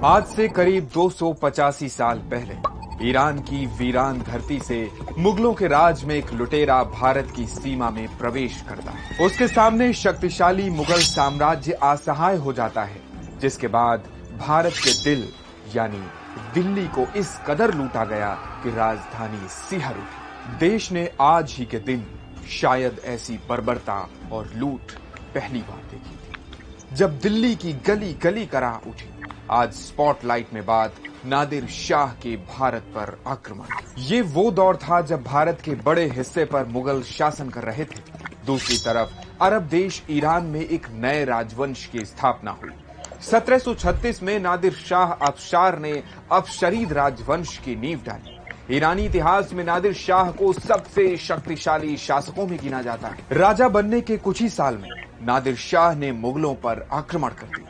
आज से करीब 285 साल पहले ईरान की वीरान धरती से मुगलों के राज में एक लुटेरा भारत की सीमा में प्रवेश करता है। उसके सामने शक्तिशाली मुगल साम्राज्य असहाय हो जाता है, जिसके बाद भारत के दिल यानी दिल्ली को इस कदर लूटा गया कि राजधानी सिहर उठी। देश ने आज ही के दिन शायद ऐसी बर्बरता और लूट पहली बार देखी थी, जब दिल्ली की गली गली करा उठी। आज स्पॉटलाइट में बात नादिर शाह के भारत पर आक्रमण। ये वो दौर था जब भारत के बड़े हिस्से पर मुगल शासन कर रहे थे। दूसरी तरफ अरब देश ईरान में एक नए राजवंश की स्थापना हुई। 1736 में नादिर शाह अफशार ने अफशरीद राजवंश की नींव डाली। ईरानी इतिहास में नादिर शाह को सबसे शक्तिशाली शासकों में गिना जाता है। राजा बनने के कुछ ही साल में नादिर शाह ने मुगलों पर आक्रमण कर दिया,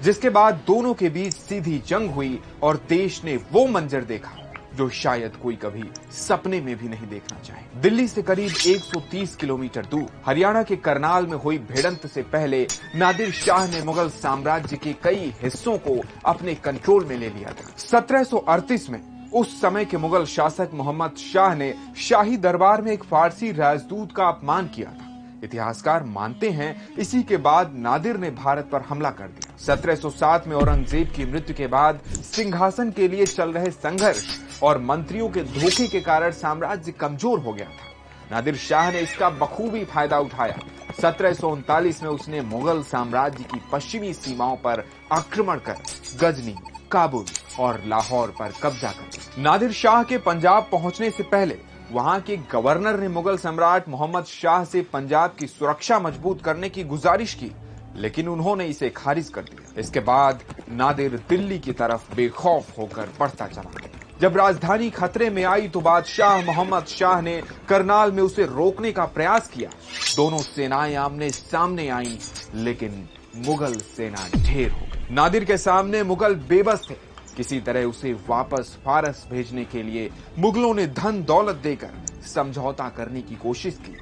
जिसके बाद दोनों के बीच सीधी जंग हुई और देश ने वो मंजर देखा जो शायद कोई कभी सपने में भी नहीं देखना चाहे। दिल्ली से करीब 130 किलोमीटर दूर हरियाणा के करनाल में हुई भिड़ंत से पहले नादिर शाह ने मुगल साम्राज्य के कई हिस्सों को अपने कंट्रोल में ले लिया था। 1738 में उस समय के मुगल शासक मोहम्मद शाह ने शाही दरबार में एक फारसी राजदूत का अपमान किया था। इतिहासकार मानते हैं इसी के बाद नादिर ने भारत पर हमला कर दिया। 1707 में औरंगजेब की मृत्यु के बाद सिंहासन के लिए चल रहे संघर्ष और मंत्रियों के धोखे के कारण साम्राज्य कमजोर हो गया था। नादिर शाह ने इसका बखूबी फायदा उठाया। 1739 में उसने मुगल साम्राज्य की पश्चिमी सीमाओं पर आक्रमण कर गजनी, काबुल और लाहौर पर कब्जा कर लिया। नादिर शाह के पंजाब पहुंचने से पहले वहां के गवर्नर ने मुगल सम्राट मोहम्मद शाह से पंजाब की सुरक्षा मजबूत करने की गुजारिश की, लेकिन उन्होंने इसे खारिज कर दिया। इसके बाद नादिर दिल्ली की तरफ बेखौफ होकर बढ़ता चला। जब राजधानी खतरे में आई तो बादशाह मोहम्मद शाह ने करनाल में उसे रोकने का प्रयास किया। दोनों सेनाएं आमने सामने आईं, लेकिन मुगल सेना ढेर हो गई। नादिर के सामने मुगल बेबस थे। किसी तरह उसे वापस फारस भेजने के लिए मुगलों ने धन दौलत देकर समझौता करने की कोशिश की,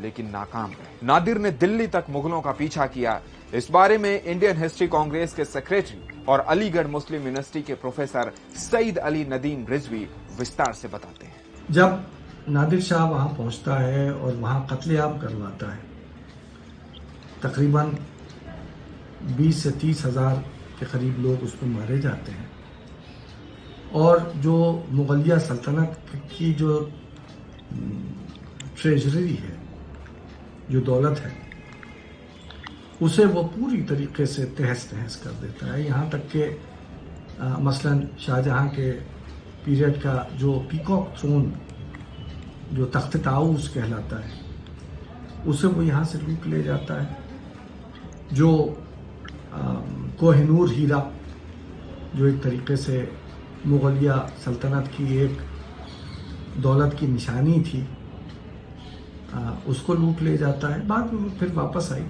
लेकिन नाकाम रहे। नादिर ने दिल्ली तक मुगलों का पीछा किया। इस बारे में इंडियन हिस्ट्री कांग्रेस के सेक्रेटरी और अलीगढ़ मुस्लिम यूनिवर्सिटी के प्रोफेसर सईद अली नदीम रिजवी विस्तार से बताते हैं। जब नादिर शाह वहां पहुंचता है और वहां कत्लेआम करवाता है, तकरीबन 20 से 30 हजार के करीब लोग उसमें मारे जाते हैं और जो मुगलिया सल्तनत की जो ट्रेजरी है, जो दौलत है, उसे वो पूरी तरीके से तहस नहस कर देता है। यहाँ तक के मसलन शाहजहां के पीरियड का जो पीकॉक थ्रोन, जो तख्त ताऊस कहलाता है, उसे वो यहाँ से लूट ले जाता है। जो कोहिनूर हीरा, जो एक तरीके से मुगलिया सल्तनत की एक दौलत की निशानी थी, उसको लूट ले जाता है। बाद में वो फिर वापस आई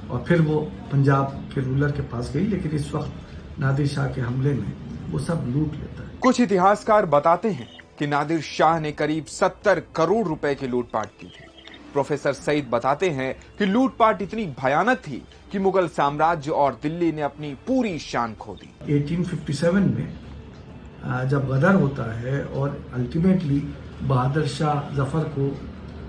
और फिर वो पंजाब के रूलर के पास गई, लेकिन इस वक्त नादिर शाह के हमले में वो सब लूट लेता है। कुछ इतिहासकार बताते हैं कि नादिर शाह ने करीब 70 करोड़ रुपए की लूटपाट की थी। प्रोफेसर सईद बताते हैं कि लूटपाट इतनी भयानक थी कि मुगल साम्राज्य और दिल्ली ने अपनी पूरी शान खो दी। 1857 में जब गदर होता है और अल्टीमेटली बहादुर शाह जफर को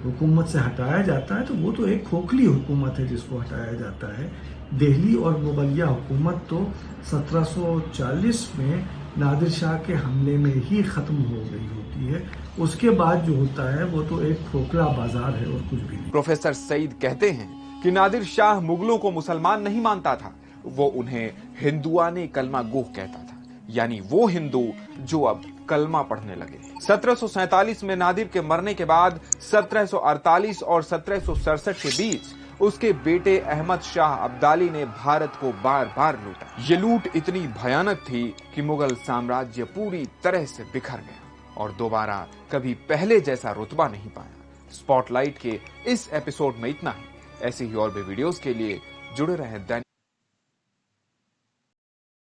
हुकूमत से हटाया जाता है, तो वो तो एक खोखली हुकूमत है जिसको हटाया जाता है। दिल्ली और मुगलिया हुकूमत तो 1740 में नादिर शाह के हमले में ही खत्म हो गई होती है। उसके बाद जो होता है वो तो एक खोखला बाजार है और कुछ भी नहीं। प्रोफेसर सईद कहते हैं कि नादिर शाह मुगलों को मुसलमान नहीं मानता था, वो उन्हें हिंदुआने कलमा गोह कहता था, यानी वो हिंदू जो अब कलमा पढ़ने लगे। 1747 में नादिर के मरने के बाद 1748 और 1767 के बीच उसके बेटे अहमद शाह अब्दाली ने भारत को बार बार लूटा। ये लूट इतनी भयानक थी कि मुगल साम्राज्य पूरी तरह से बिखर गया और दोबारा कभी पहले जैसा रुतबा नहीं पाया। स्पॉटलाइट के इस एपिसोड में इतना ही। ऐसे ही और भी वीडियोस के लिए जुड़े रहें दैनिक